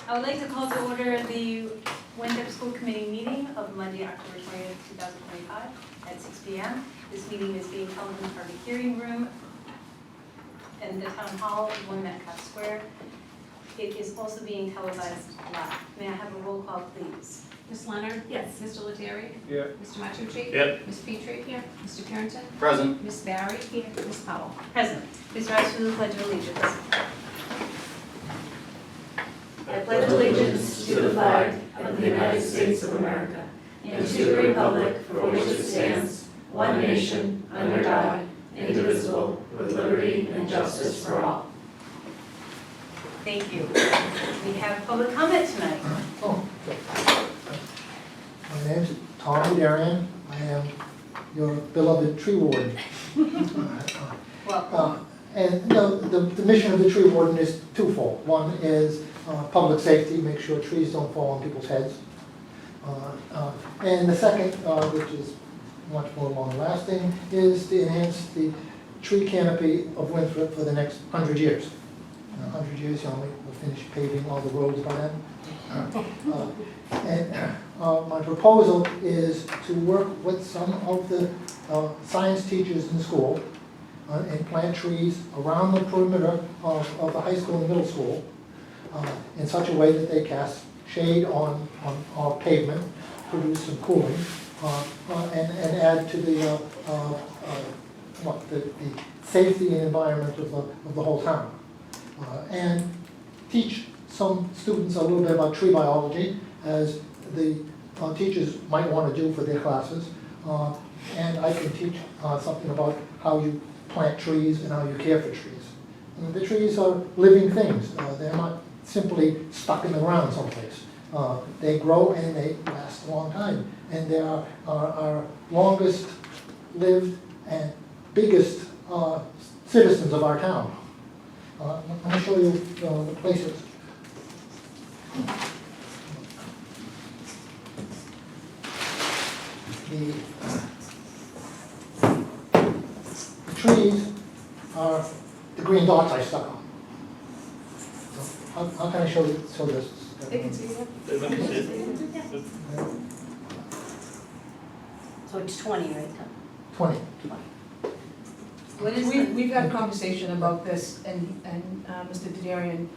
I would like to call to order the Winthrop School Committee meeting of Monday, October 20th, 2025 at 6 p.m. This meeting is being held in the public hearing room in the Town Hall, 1 Metcalf Square. It is also being televised live. May I have a roll call, please? Ms. Leonard? Yes. Mr. Lettieri? Here. Mr. Matucci? Yep. Ms. Petrie? Here. Mr. Carrington? Present. Ms. Barry? Here. Ms. Powell? Present. Please rise for the Pledge of Allegiance. I pledge allegiance to the flag of the United States of America and to the republic for which it stands, one nation, under God, indivisible, with liberty and justice for all. Thank you. We have public comment tonight. My name's Tom Darian. I am your beloved tree warden. Welcome. And the mission of the tree warden is twofold. One is public safety, make sure trees don't fall on people's heads. And the second, which is much more long-lasting, is to enhance the tree canopy of Winthrop for the next 100 years. 100 years, we'll finish paving all the roads by then. And my proposal is to work with some of the science teachers in school and plant trees around the perimeter of the high school and middle school in such a way that they cast shade on our pavement, produce some cooling, and add to the safety and environment of the whole town. And teach some students a little bit about tree biology, as the teachers might want to do for their classes. And I can teach something about how you plant trees and how you care for trees. And the trees are living things. They're not simply stuck in the ground someplace. They grow and they last a long time. And they are our longest lived and biggest citizens of our town. I'm going to show you the places. The trees are the green dots I stuck on. So how can I show this? They can see that. So it's 20, right? 20. What is We've had a conversation about this, and Mr. Darian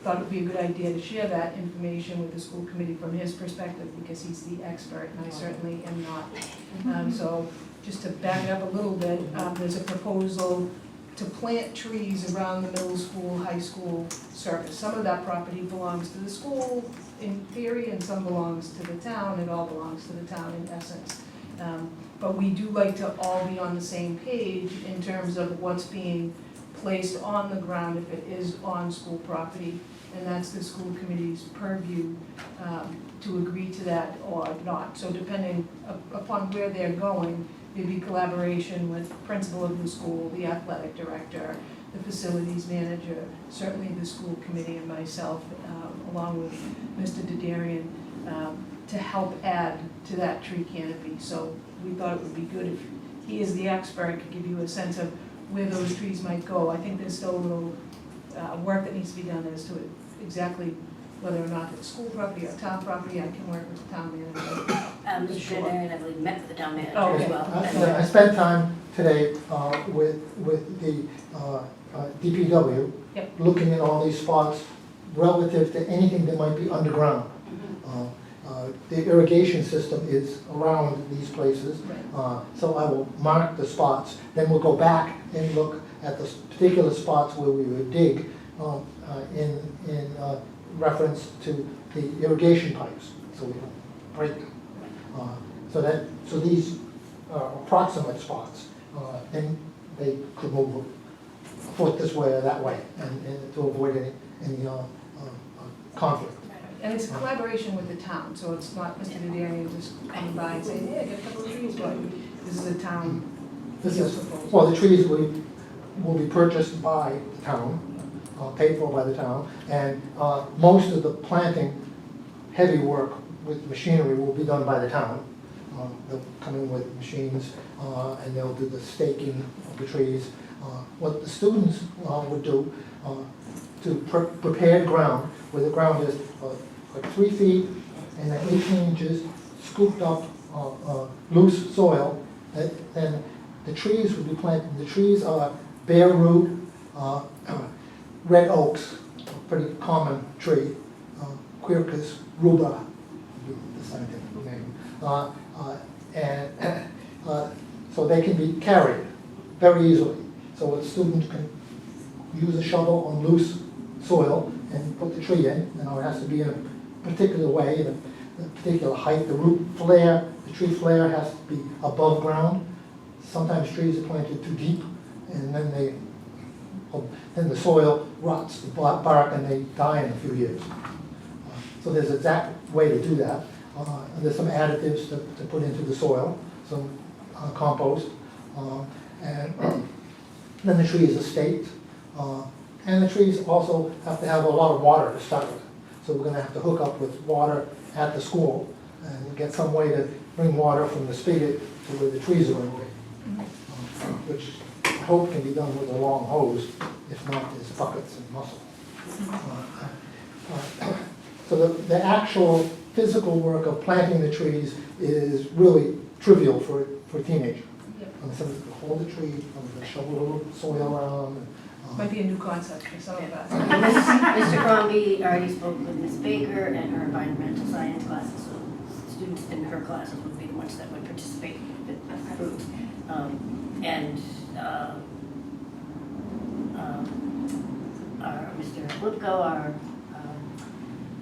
thought it would be a good idea to share that information with the school committee from his perspective, because he's the expert, and I certainly am not. So just to back it up a little bit, there's a proposal to plant trees around the middle school, high school surface. Some of that property belongs to the school in theory, and some belongs to the town. It all belongs to the town in essence. But we do like to all be on the same page in terms of what's being placed on the ground if it is on school property. And that's the school committee's purview to agree to that or not. So depending upon where they're going, there'd be collaboration with the principal of the school, the athletic director, the facilities manager, certainly the school committee and myself, along with Mr. Darian, to help add to that tree canopy. So we thought it would be good if he is the expert, could give you a sense of where those trees might go. I think there's still a little work that needs to be done as to exactly whether or not it's school property or town property. I can work with the town manager. Mr. Darian, I believe, met with the town manager Oh, as okay. well. I spent time today with the DPW, Yep. looking at all these spots relative to anything that might be underground. The irrigation system is around these places, so I will mark the spots. Then we'll go back and look at the particular spots where we would dig in reference to the irrigation pipes, so we don't break them. So these are approximate spots. Then they could move a foot this way or that way, and to avoid any conflict. And it's a collaboration with the town, so it's not Mr. Darian just coming by and saying, hey, get a couple of trees, but this is a town. Well, the trees will be purchased by the town, paid for by the town, and most of the planting, heavy work with machinery will be done by the town. They'll come in with machines and they'll do the staking of the trees. What the students would do to prepared ground, where the ground is like 3 feet and then 18 inches scooped up loose soil, then the trees would be planted. The trees are bare root, red oaks, a pretty common tree, Quercus rubra, the scientific name, and so they can be carried very easily. So a student can use a shovel on loose soil and put the tree in. You know, it has to be in a particular way, in a particular height. The root flare, the tree flare has to be above ground. Sometimes trees are planted too deep, and then the soil rots the bark and they die in a few years. So there's an exact way to do that. There's some additives to put into the soil, some compost, and then the tree is staked. And the trees also have to have a lot of water to start with. So we're gonna have to hook up with water at the school and get some way to bring water from the spigot to where the trees are going to be. Which I hope can be done with a long hose, if not, there's buckets and muscle. So the actual physical work of planting the trees is really trivial for a teenager. Yep. Somebody's gonna hold the tree, somebody's gonna shovel a little soil around. Might be a new concept for some of us. Mr. Crombie already spoke with Ms. Baker and her environmental science classes, so students in her classes would be the ones that would participate if approved. And our Mr. Lipko, our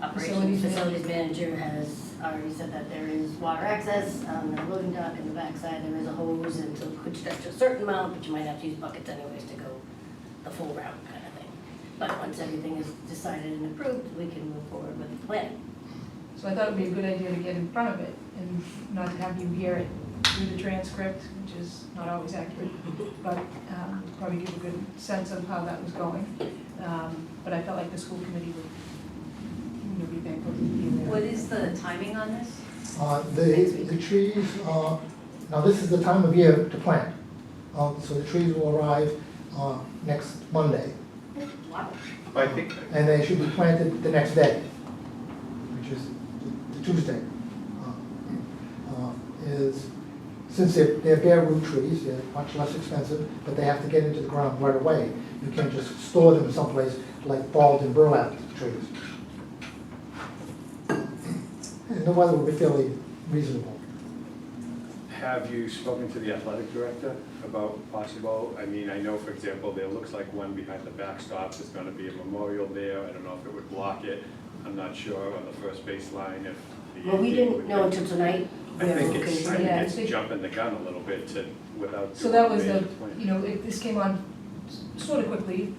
operations facilities manager, has already said that there is water access on the loading dock in the backside. There is a hose, and so it could stretch a certain amount, but you might have to use buckets anyways to go the full round kind of thing. But once everything is decided and approved, we can move forward with the plan. So I thought it'd be a good idea to get in front of it and not to have you hear it through the transcript, which is not always accurate, but probably give a good sense of how that was going. But I felt like the school committee would be thankful to be there. What is the timing on this? The trees, now this is the time of year to plant. So the trees will arrive next Monday, Wow. I think, and they should be planted the next day, which is the Tuesday. Since they're bare root trees, they're much less expensive, but they have to get into the ground right away. You can't just store them someplace like balled and burlap trees. And the weather will be fairly reasonable. have you spoken to the athletic director about possible, I mean, I know, for example, there looks like one behind the backstop, there's gonna be a memorial there, I don't know if it would block it, I'm not sure on the first baseline if the. Well, we AD didn't would know be- until tonight. I think it's, I Yeah, I think think- it's jumping the gun a little bit to, without. So that was doing a the, major plan. you know, this came on sort of quickly,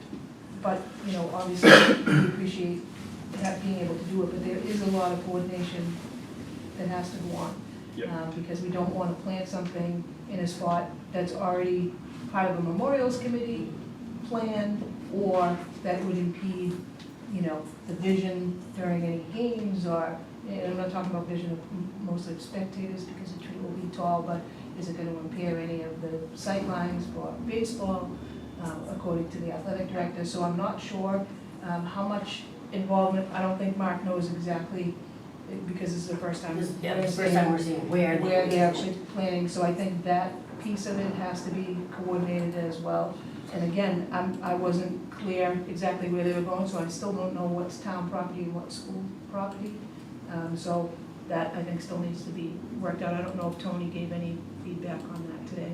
but, you know, obviously we appreciate being able to do it, but there is a lot of coordination that has to go on. Yep. Because we don't want to plant something in a spot that's already part of a memorials committee plan, or that would impede, you know, the vision during any games, or, and I'm not talking about vision of mostly of spectators, because the tree will be tall, but is it going to impair any of the sight lines for baseball, according to the athletic director? So I'm not sure how much involvement, I don't think Mark knows exactly, because this is the first time. This is the first time we're seeing where They're actually planning, so I think that piece of it has to be coordinated as well. And again, I wasn't clear exactly where they were going, so I still don't know what's town property and what's school property. So that, I think, still needs to be worked out. I don't know if Tony gave any feedback on that today.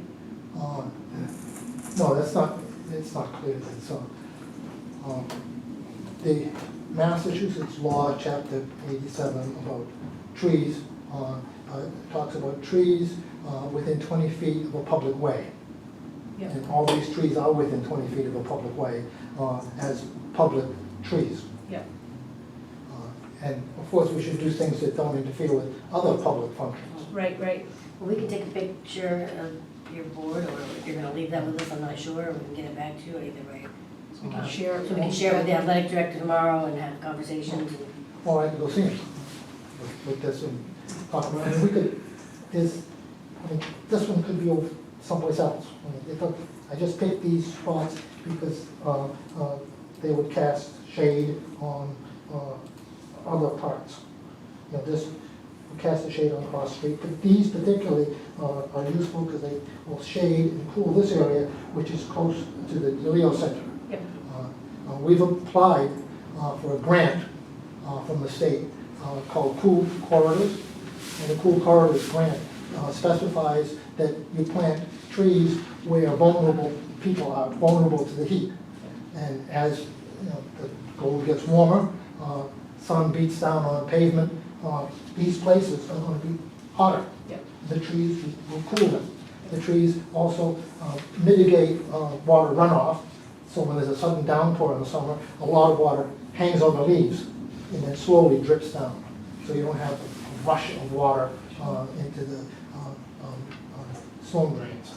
No, it's not clear. So, the Massachusetts law, chapter 87, about trees, talks about trees within 20 feet of a public way. Yeah. And all these trees are within 20 feet of a public way as public trees. Yeah. And of course, we should do things that don't interfere with other public functions. Right, right. Well, we can take a picture of your board, or if you're gonna leave that with us, I'm not sure, we can get it back to you either way. So we can share it. So we can share with the athletic director tomorrow and have conversations. And Or I can go see him with this and talk about it. We could, I mean, this one could be over someplace else. I mean, I just picked these spots because they would cast shade on other parts. You know, this will cast a shade on Cross Street, but these particularly are useful because they will shade and cool this area, which is close to the Leo Center. Yep. We've applied for a grant from the state called Cool Corridors, and the Cool Corridors grant specifies that you plant trees where vulnerable people are vulnerable to the heat. And as you know, the cold gets warmer, sun beats down on pavement, these places are going to be hotter. Yep. The trees will cool them. The trees also mitigate water runoff, so when there's a sudden downpour in the summer, a lot of water hangs on the leaves and then slowly drips down. So you don't have a rush of water into the storm drains.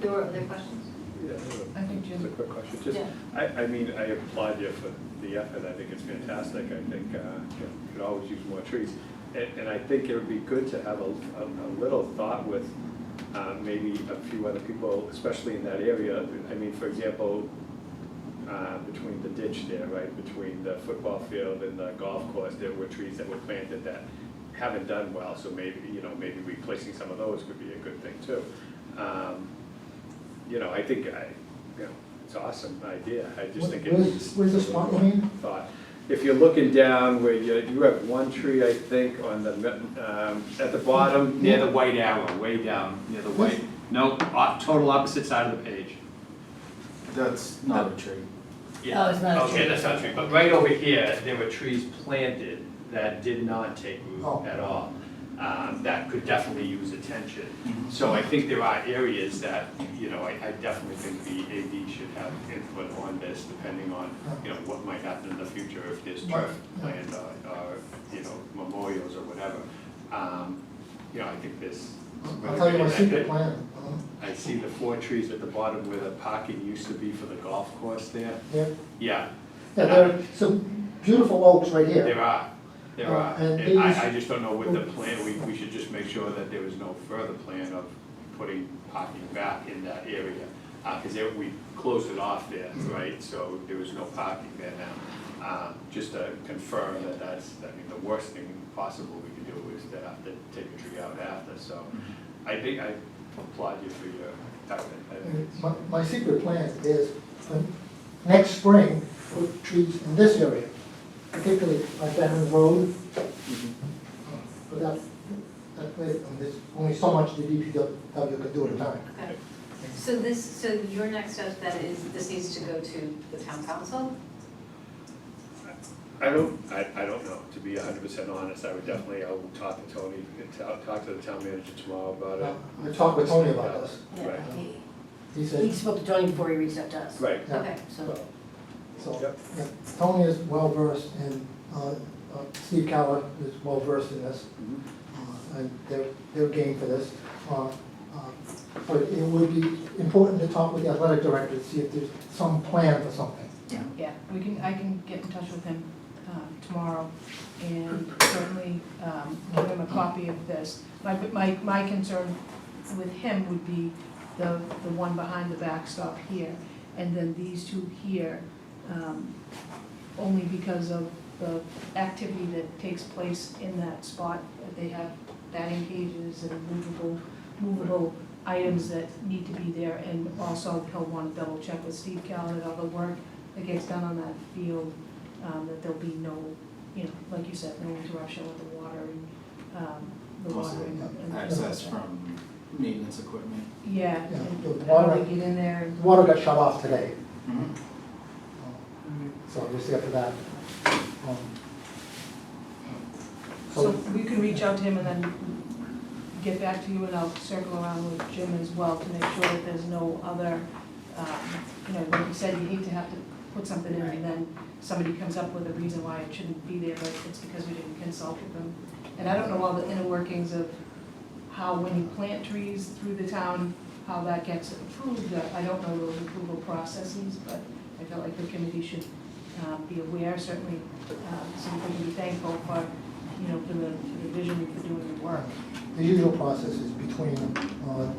There were other questions? Yeah, I think just a Jim, quick question. Just, Yeah. I mean, I applaud you for the effort. I think it's fantastic. I think you know, you could always use more trees. And I think it would be good to have a little thought with maybe a few other people, especially in that area. I mean, for example, between the ditch there, right, between the football field and the golf course, there were trees that were planted that haven't done well. So maybe, you know, maybe replacing some of those would be a good thing too. You know, I think you know, it's an awesome idea. I just think it's. Where's the spot, you mean? Thought. If you're looking down where you have one tree, I think, on the, at the bottom. Near the white arrow, way down, near the white, no, total opposite side of the page. That's not a tree. Oh, it's not a tree. Okay, that's not a tree, but right over here, there were trees planted that did not take root Oh. at all. That could definitely use attention. So I think there are areas that, you know, I definitely think the AD should have input on this, depending on, you know, what might happen in the future if there's turf planned or, you know, memorials or whatever. You know, I think this. I'll tell you my secret plan. I see the 4 trees at the bottom where the parking used to be for the golf course there. Yeah, Yeah, yeah, there are some beautiful oaks right here. there are. And And I these- just don't know what the plan, we should just make sure that there was no further plan of putting parking back in that area. Because we closed it off there, right, so there was no parking there now. Just to confirm that that's, I mean, the worst thing possible we could do is to have to take a tree out after, so. I think I applaud you for your effort. I think it's- My secret plan is next spring, put trees in this area, particularly like Veterans Road. But that's it, and there's only so much the DPW could do at a time. Okay. So your next step then is, this needs to go to the town council? I don't know, to be 100% honest, I would definitely, I'll talk to Tony, talk to the town manager tomorrow about it. I talked with Tony about this. Yeah, Right. He he said, spoke to Tony before he reached out to us. Right. yeah, Okay. So, Yep. yeah, Tony is well versed in, Steve Calla is well versed in this. And they're game for this. But it would be important to talk with the athletic director to see if there's some plan for something. yeah, I can get in touch with him tomorrow and certainly give him a copy of this. My concern with him would be the one behind the backstop here, and then these 2 here, only because of the activity that takes place in that spot. They have batting cages and movable items that need to be there, and also he'll want to double check with Steve Cal that all the work that gets done on that field, that there'll be no, you know, like you said, no interruption with the water and, the Also, water and. access from maintenance equipment. Yeah, Yeah, and the how water- they get in there. The water got shut off today, Mhm. so we'll see after that. So we can reach out to him and then get back to you, and I'll circle around with Jim as well to make sure that there's no other, you know, like you said, you hate to have to put something in and then somebody comes up with a reason why it shouldn't be there, but it's because we didn't consult with them. And I don't know all the inner workings of how, when you plant trees through the town, how that gets approved. I don't know those approval processes, but I feel like the committee should be aware, certainly, so we can be thankful for, you know, for the vision for doing the work. The usual process is between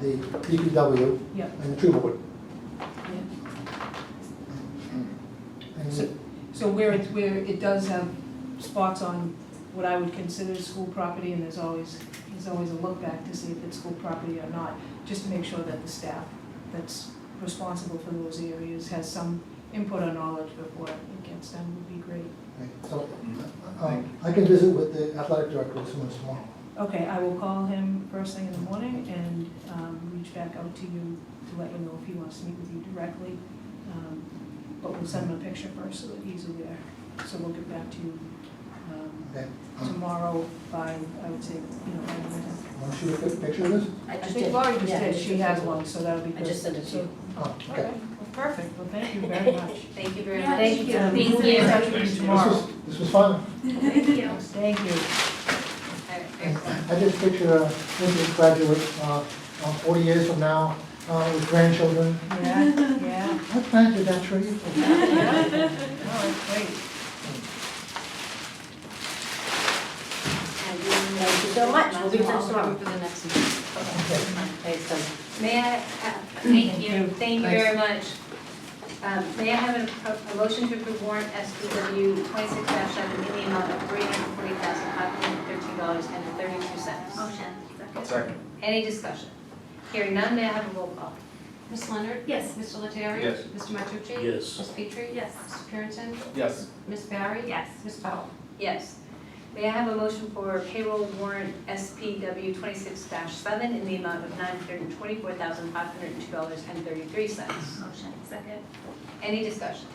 the DPW Yep. and the tree board. Yeah. So where it does have spots on what I would consider school property, and there's always a look back to see if it's school property or not, just to make sure that the staff that's responsible for those areas has some input or knowledge before it gets done would be great. Okay, so, I can visit with the athletic director as soon as tomorrow. Okay, I will call him first thing in the morning and reach back out to you to let you know if he wants to meet with you directly. But we'll send him a picture first so that he's aware. So we'll get back to you Okay. tomorrow by, I would say, by the Want to shoot a quick picture of this? I think Laurie just Yeah, did, I she just has did. one, so that'll be I good. just sent it to you. Oh, Okay, okay. well, perfect, well, thank you very much. Thank you very Yeah, much. Thank you. We'll be in touch with you tomorrow. This was fun. Thank you. Thank you. Excellent. I just picture a maybe graduate 40 years from now with grandchildren. Yeah. I planted that tree. Yeah. No, it's great. Thank you so much. We'll be in touch tomorrow. For the next meeting. Thanks, Tom. May I, Thank you. thank you very much. May I have a motion to approve warrant SPW 26-7 in the amount of $340,513.32? Motion. Second. Any discussion? Hearing none, may I have a roll call? Ms. Leonard? Yes. Mr. Lettieri? Yes. Mr. Matucci? Yes. Ms. Petrie? Yes. Mr. Purinton? Yes. Ms. Barry? Yes. Ms. Powell? Yes. May I have a motion for payroll warrant SPW 26-7 in the amount of $924,502.33? Motion. Second. Any discussion?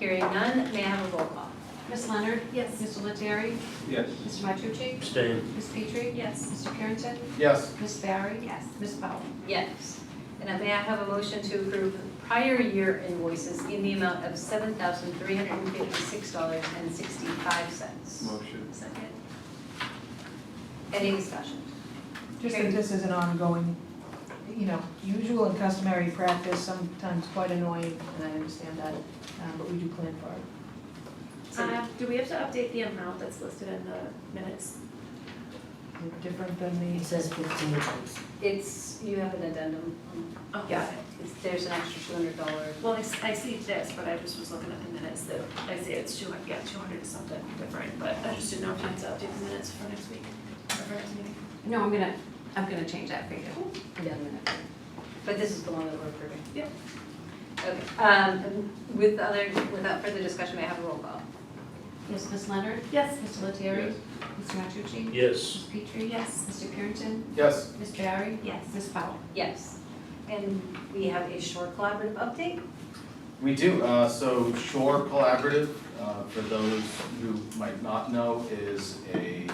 Hearing none, may I have a roll call? Ms. Leonard? Yes. Mr. Lettieri? Yes. Mr. Matucci? Abstain. Ms. Petrie? Yes. Mr. Purinton? Yes. Ms. Barry? Yes. Ms. Powell? Yes. And may I have a motion to approve prior year invoices in the amount of $7,356.65? Motion. Second. Any discussion? Just that this is an ongoing, usual and customary practice, sometimes quite annoying, and I understand that, but we do plan for it. Do we have to update the amount that's listed in the minutes? It's different than It the, says 15 cents. You have an addendum. Oh, Yeah, there's an extra $200. Well, I see this, but I just was looking at the minutes that I say it's 200, 200 is something different, but I just didn't know if you had to update the minutes for next week, or for next meeting. No, I'm gonna change that for you. Yeah. But this is the one that we're approving. Yep. Okay, without further discussion, may I have a roll call? Yes, Ms. Leonard? Yes. Mr. Lettieri? Yes. Mr. Matucci? Yes. Ms. Petrie? Yes. Mr. Purinton? Yes. Ms. Barry? Yes. Ms. Powell? Yes. And we have a short collaborative update. We do. So Shore Collaborative, for those who might not know, is a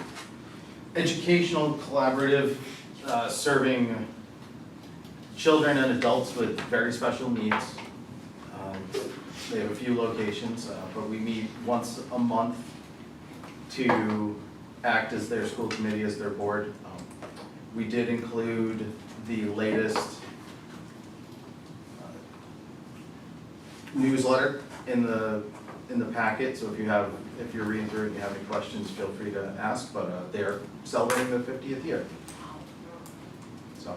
educational collaborative serving children and adults with very special needs. They have a few locations, but we meet once a month to act as their school committee, as their board. We did include the latest newsletter in the packet, so if you're reading through it and you have any questions, feel free to ask, but they're celebrating their 50th year. So,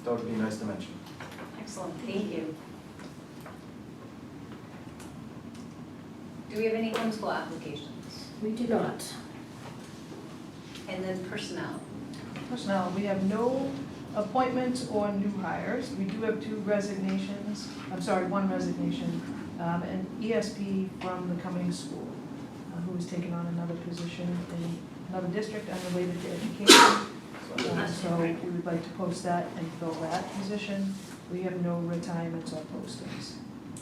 that would be nice to mention. Excellent, thank you. Do we have any homeschool applications? We do not. And then personnel. personnel, we have no appointments or new hires. We do have one resignation, an ESP from the Cummings School, who has taken on another position in another district unrelated to education. So we would like to post that and fill that position. We have no retirements or postings.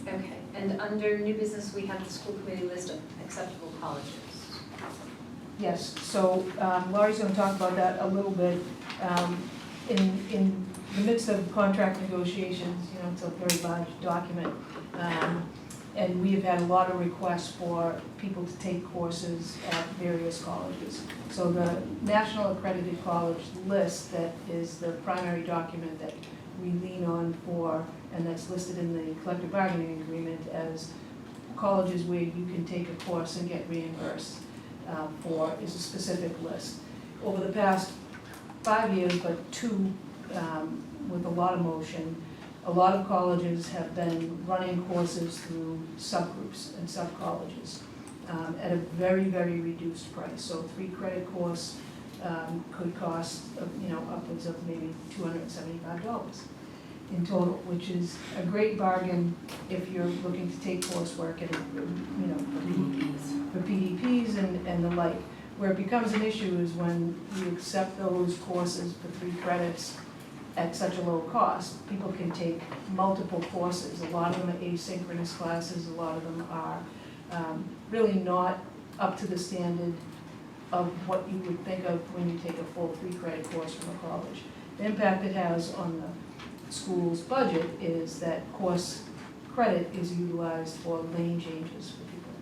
Okay, and under new business, we have the school committee list of acceptable colleges. Yes, so Laurie's going to talk about that a little bit. In the midst of contract negotiations, it's a very large document, and we have had a lot of requests for people to take courses at various colleges. So the National Accredited College list that is the primary document that we lean on for, and that's listed in the collective bargaining agreement as colleges where you can take a course and get reimbursed for, is a specific list. Over the past 5 years, but 2 with a lot of motion, a lot of colleges have been running courses through subgroups and sub-colleges. at a very, very reduced price. So 3-credit course could cost, upwards of maybe $275 in total, which is a great bargain if you're looking to take coursework and, for PDPs and the like. Where it becomes an issue is when you accept those courses for 3 credits at such a low cost. People can take multiple courses. A lot of them are asynchronous classes, a lot of them are really not up to the standard of what you would think of when you take a full 3-credit course from a college. The impact it has on the school's budget is that course credit is utilized for lane changes for people.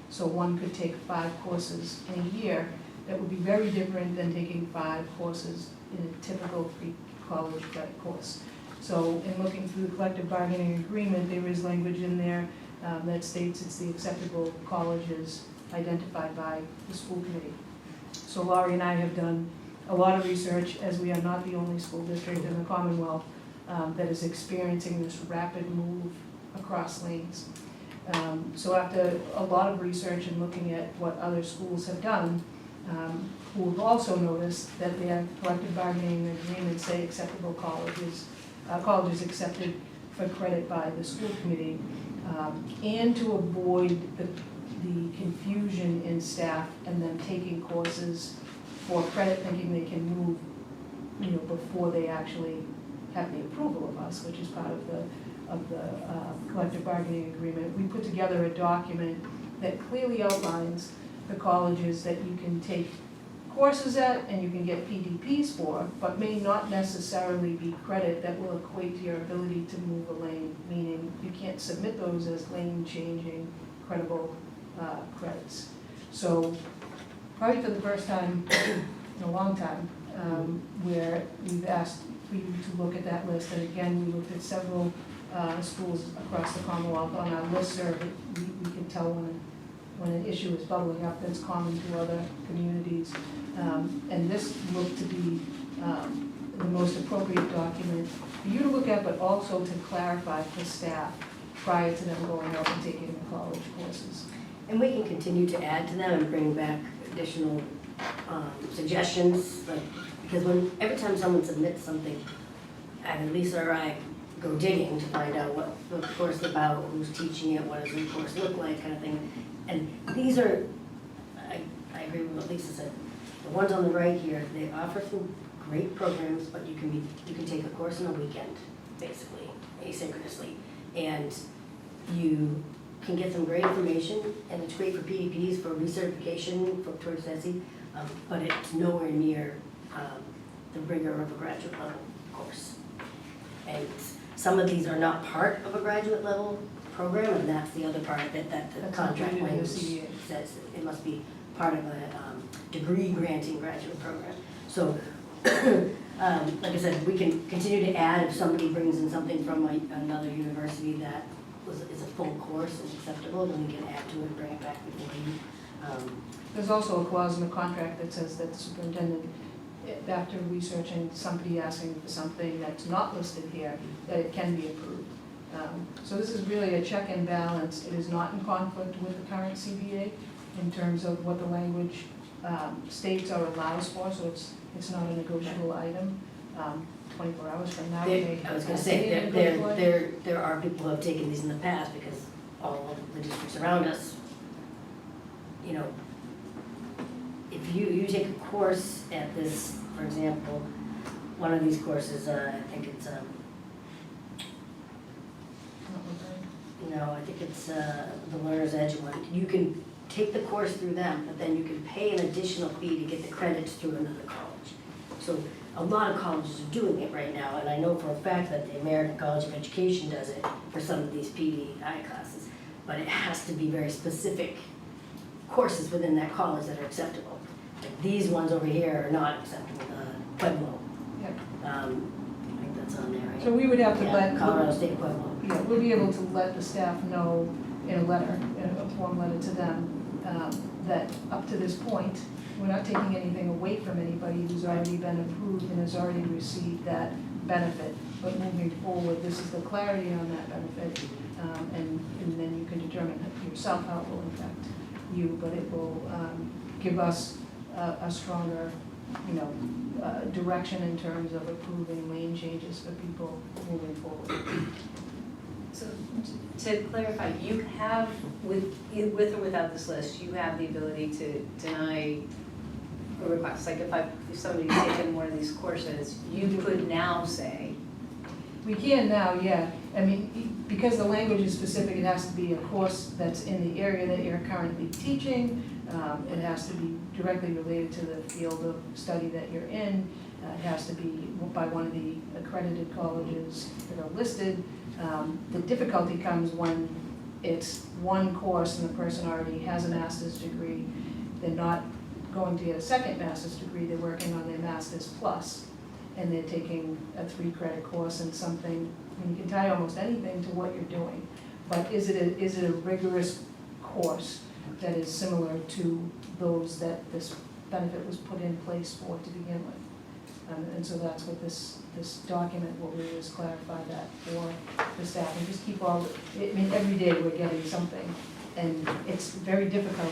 So one could take 5 courses in a year. That would be very different than taking 5 courses in a typical pre-college credit course. So in looking through the collective bargaining agreement, there is language in there that states it's the acceptable colleges identified by the school committee. So Laurie and I have done a lot of research, as we are not the only school district in the Commonwealth that is experiencing this rapid move across lanes. So after a lot of research and looking at what other schools have done, who have also noticed that their collective bargaining agreements say acceptable colleges accepted for credit by the school committee, and to avoid the confusion in staff and them taking courses for credit thinking they can move, before they actually have the approval of us, which is part of the collective bargaining agreement. We put together a document that clearly outlines the colleges that you can take courses at and you can get PDPs for, but may not necessarily be credit that will equate to your ability to move a lane, meaning you can't submit those as lane changing credible credits. So probably for the first time in a long time, where we've asked for you to look at that list, and again, we looked at several schools across the Commonwealth on our listserv. We can tell when an issue is bubbling up that's common to other communities. And this looked to be the most appropriate document for you to look at, but also to clarify for staff prior to them going out and taking the college courses. And we can continue to add to them and bring back additional suggestions, because every time someone submits something, either Lisa or I go digging to find out what the course is about, who's teaching it, what does the course look like, kind of thing. And these are, I agree with what Lisa said, the ones on the right here, they offer some great programs, but you can take a course in a weekend, basically, asynchronously. And you can get some great information, and it's great for PDPs, for recertification, towards SESI, but it's nowhere near the rigor of a graduate level course. And some of these are not part of a graduate level program, and that's the other part that the contract language says. It must be part of a degree granting graduate program. So, like I said, we can continue to add if somebody brings in something from another university that is a full course and acceptable, then we can add to it and bring it back before you. There's also a clause in the contract that says that the superintendent, after researching somebody asking for something that's not listed here, that it can be approved. So this is really a check and balance. It is not in conflict with the current CBA in terms of what the language states or allows for, so it's not a negotiable item. 24 hours from now, I was going to say, there are people who have taken these in the past, because all of the districts around us, if you take a course at this, for example, one of these courses, I think it's the Learner's Edge one. You can take the course through them, but then you can pay an additional fee to get the credits through another college. So a lot of colleges are doing it right now, and I know for a fact that the American College of Education does it for some of these PDI classes, but it has to be very specific courses within that college that are acceptable. Like these ones over here are not acceptable, Pueblo. Yep. I think that's on there, right? So we would have to Yeah, Colorado State Pueblo. Yeah, we'll be able to let the staff know in a letter, in a form letter to them, that up to this point, we're not taking anything away from anybody who's already been approved and has already received that benefit. But moving forward, this is the clarity on that benefit, and then you can determine yourself how it will affect you, but it will give us a stronger, direction in terms of approving lane changes for people moving forward. So to clarify, you have, with or without this list, you have the ability to deny a request. Like if somebody's taken one of these courses, you could now say, We can now, yeah. I mean, because the language is specific, it has to be a course that's in the area that you're currently teaching. It has to be directly related to the field of study that you're in. It has to be by one of the accredited colleges that are listed. The difficulty comes when it's one course and the person already has a master's degree. They're not going to get a second master's degree, they're working on their master's plus. And they're taking a 3-credit course in something, and you can tie almost anything to what you're doing. But is it a rigorous course that is similar to those that this benefit was put in place for to begin with? And so that's what this document will do, is clarify that for the staff, and just keep all, every day we're getting something. And it's very difficult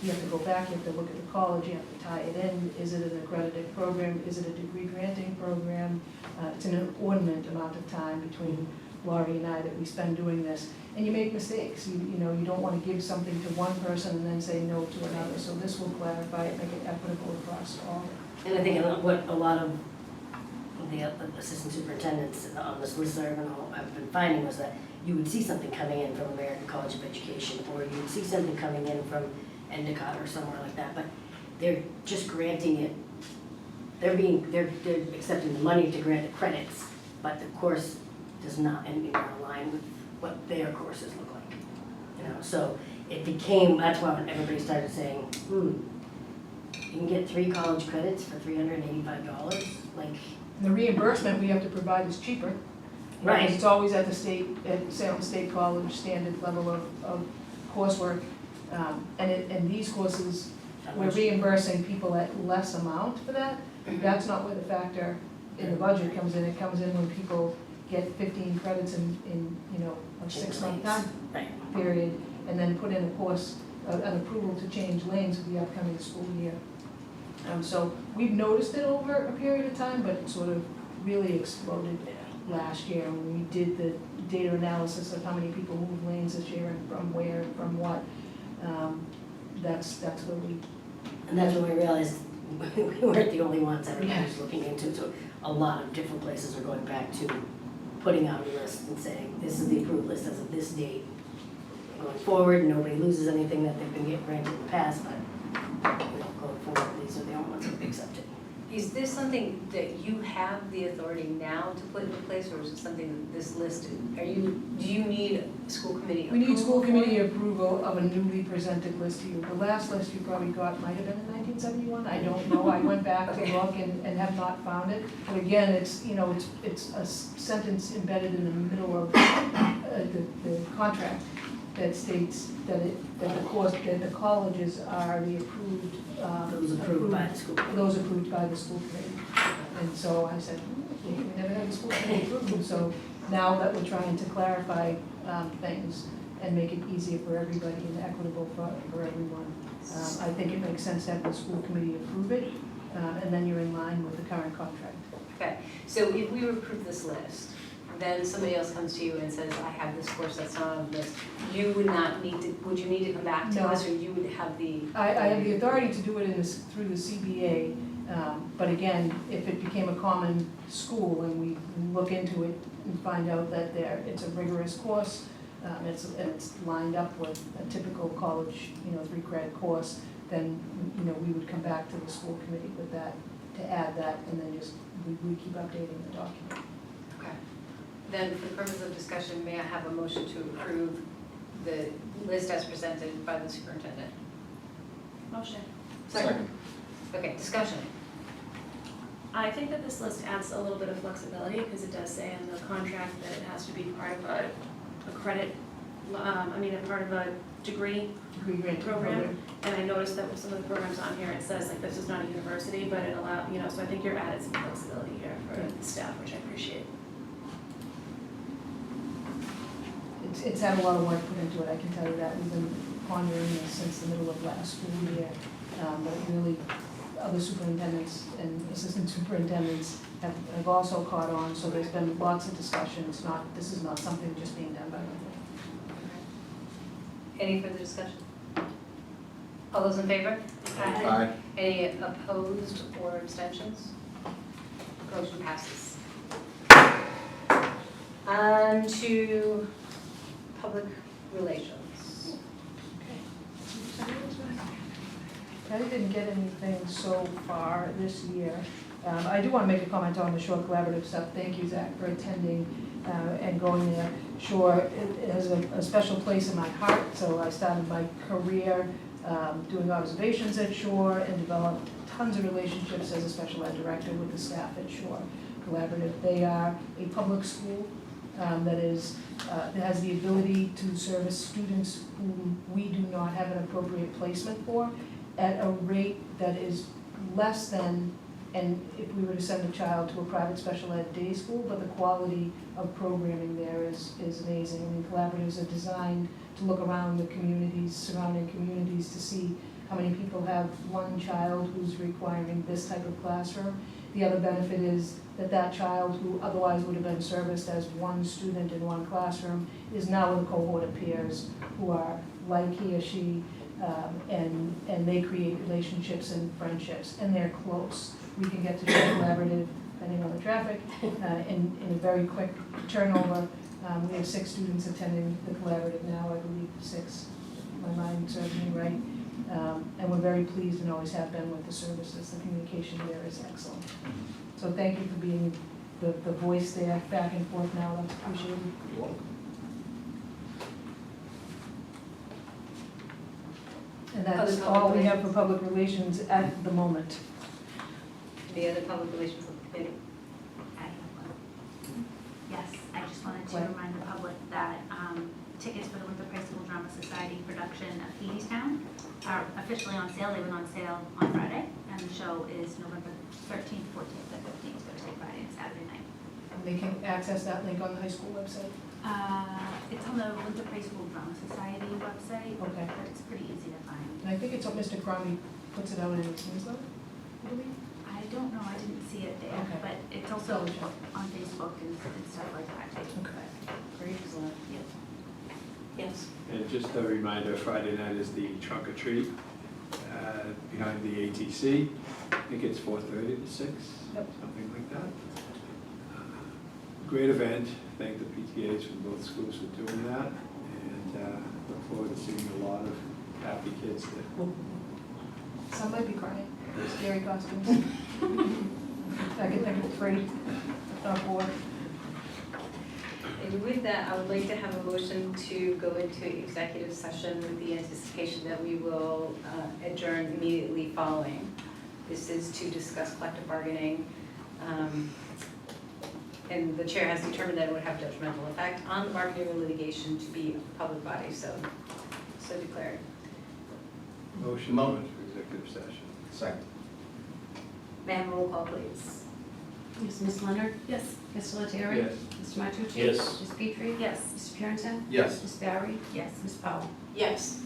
you have to go back, you have to look at the college, you have to tie it in. Is it an accredited program? Is it a degree granting program? It's an inordinate amount of time between Laurie and I that we spend doing this. And you make mistakes. You don't want to give something to one person and then say no to another. So this will clarify it, make it equitable across all. And I think what a lot of the assistant superintendents on this list I've been finding was that you would see something coming in from American College of Education, or you would see something coming in from Endicott or somewhere like that, but they're just granting it. They're accepting the money to grant the credits, but the course does not anywhere align with what their courses look like. So it became, that's why when everybody started saying, you can get 3 college credits for $385, like. The reimbursement we have to provide is cheaper. Right. Because it's always at Salem State College standard level of coursework. And these courses, we're reimbursing people at less amount for that. That's not where the factor in the budget comes in. It comes in when people get 15 credits in a 6-month time period, and then put in a course, an approval to change lanes for the upcoming school year. So we've noticed it over a period of time, but it sort of really exploded last year when we did the data analysis of how many people moved lanes this year and from where and from what. That's where we. And that's when we realized we weren't the only ones everybody was looking into. So a lot of different places are going back to putting out a list and saying, this is the approved list as of this date. Going forward, nobody loses anything that they've been getting granted in the past, but going forward, these are the only ones that have accepted. is this something that you have the authority now to put into place, or is it something that this list, do you need school committee approval? We need school for committee it? approval of a newly presented list to you. The last list you probably got might have been in 1971, I don't know, I went back to look and have not found it. But again, it's a sentence embedded in the middle of the contract that states that the colleges are the approved. Those approved by the school committee. Those approved by the school committee. And so I said, we never had the school committee approve them, so now that we're trying to clarify things and make it easier for everybody and equitable for everyone, I think it makes sense to have the school committee approve it, and then you're in line with the current contract. Okay, so if we approve this list, then somebody else comes to you and says, I have this course that's not on the list, you would not need to, would you need to come back to No. us, or you would have the? I have the authority to do it through the CBA, but again, if it became a common school and we look into it and find out that it's a rigorous course, it's lined up with a typical college, 3-credit course, then, we would come back to the school committee with that, to add that, and then we keep updating the document. Okay. Then for the purpose of discussion, may I have a motion to approve the list as presented by the superintendent? Motion. Second. Okay, discussion. I think that this list adds a little bit of flexibility, because it does say in the contract that it has to be part of a credit, a part of a degree Degree granting program. And I noticed that with some of the programs on here, it says like this is not a university, but it allows, so I think you're added some flexibility here for the staff, which I appreciate. It's had a lot of work put into it, I can tell you that. We've been pondering this since the middle of last school year. But really, other superintendents and assistant superintendents have also caught on, so there's been lots of discussions, this is not something just being done by Winthrop. Any further discussion? All those in favor? Aye. Any opposed or abstentions? Motion passes. On to public relations. I didn't get anything so far this year. I do want to make a comment on the Shore Collaborative stuff. Thank you, Zach, for attending and going there. Shore, it has a special place in my heart, so I started my career doing observations at Shore and developed tons of relationships as a special ed director with the staff at Shore Collaborative. They are a public school that has the ability to service students whom we do not have an appropriate placement for at a rate that is less than, and if we were to send a child to a private special ed day school, but the quality of programming there is amazing. I mean, collaboratives are designed to look around the communities, surrounding communities, to see how many people have one child who's requiring this type of classroom. The other benefit is that child who otherwise would have been serviced as one student in one classroom is now with a cohort of peers who are like he or she, and they create relationships and friendships, and they're close. We can get to do collaborative, depending on the traffic, in a very quick turnover. We have 6 students attending the collaborative now, I believe 6, if my mind serves me right. And we're very pleased and always have been with the services. The communication there is excellent. So thank you for being the voice there, back and forth now, that's appreciated. You're welcome. And that's all we have for public relations at the moment. The other public relations committee. I have one. Yes, I just wanted to What? remind the public that tickets for the Winthrop High School Drama Society production of Hadestown are officially on sale. They went on sale on Friday, and the show is November 13th, 14th, and 15th, Thursday, Friday, and Saturday night. And they can access that link on the high school website. It's on the Winthrop High School Drama Society website, Okay. but it's pretty easy to find. And I think it's what Mr. Cromie puts it out in his newsletter, I believe. I don't know, I didn't see it there, Okay. but it's also Double check. on Facebook and stuff like that. Okay. Great, excellent. Yep. Yes. And just a reminder, Friday night is the trunk or treat behind the ATC. I think it's 4:30 to 6, Yep. something like that. Great event. Thank the PTAs from both schools for doing that, and look forward to seeing a lot of happy kids there. Some might be crying, scary costumes. I can think of 3, if not 4. And with that, I would like to have a motion to go into executive session with the anticipation that we will adjourn immediately following. This is to discuss collective bargaining. And the chair has determined that it would have detrimental effect on the bargaining or litigation to be a public body, so declared. Motion to go into executive session. Second. May I have a roll call, please? Yes, Ms. Leonard? Yes. Ms. Lettieri? Yes. Mr. Matucci? Yes. Ms. Petrie? Yes. Mr. Purenton? Yes. Ms. Barry? Yes. Ms. Powell? Yes.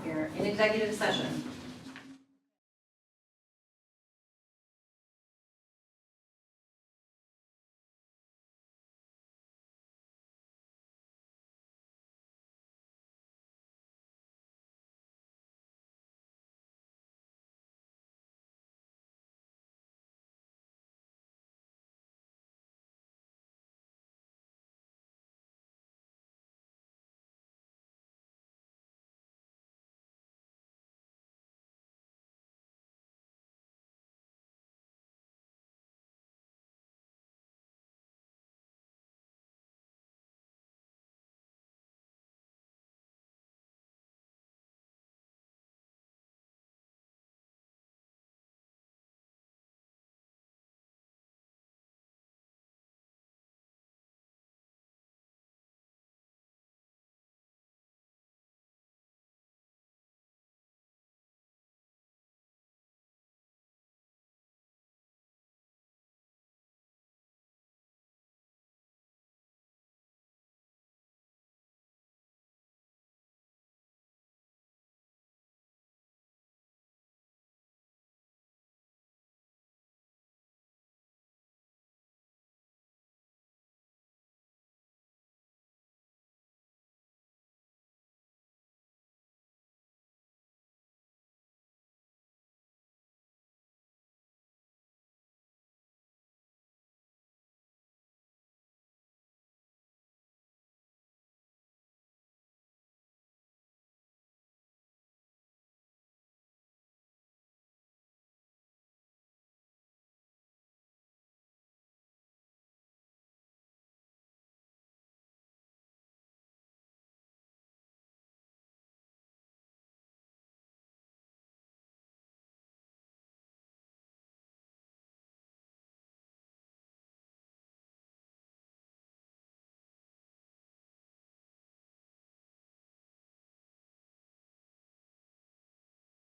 You're in executive session.